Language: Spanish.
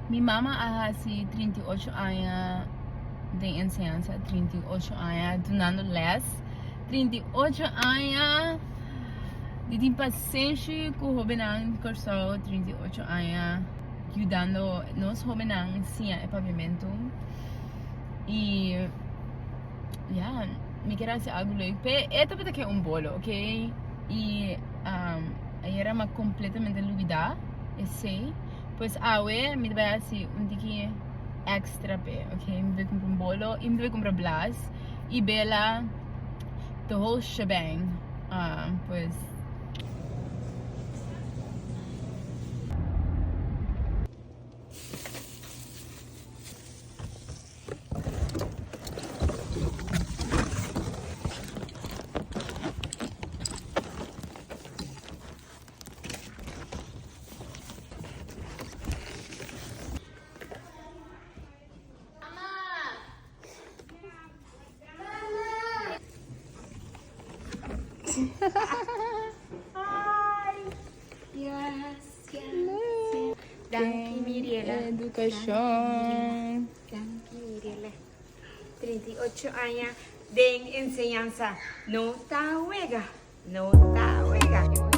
Mi mamá hace 38 años de enseñanza, 38 años donando les, 38 años de paciência com o jovenang curso, 38 anos ajudando nos jovenang sem pavimento e yeah, me quero fazer algo leuk. Esta vez que é bolo, ok? E aí era uma completamente olvidada, eu sei. Pois awe me vai fazer tiki extra pe, ok? Me vai comprar bolo e me vai comprar blas e bela the whole shebang. Pois Yes. Danke, Miriela. educação. Danke, Miriela. 38 años de enseñanza. No está huega. No está huega.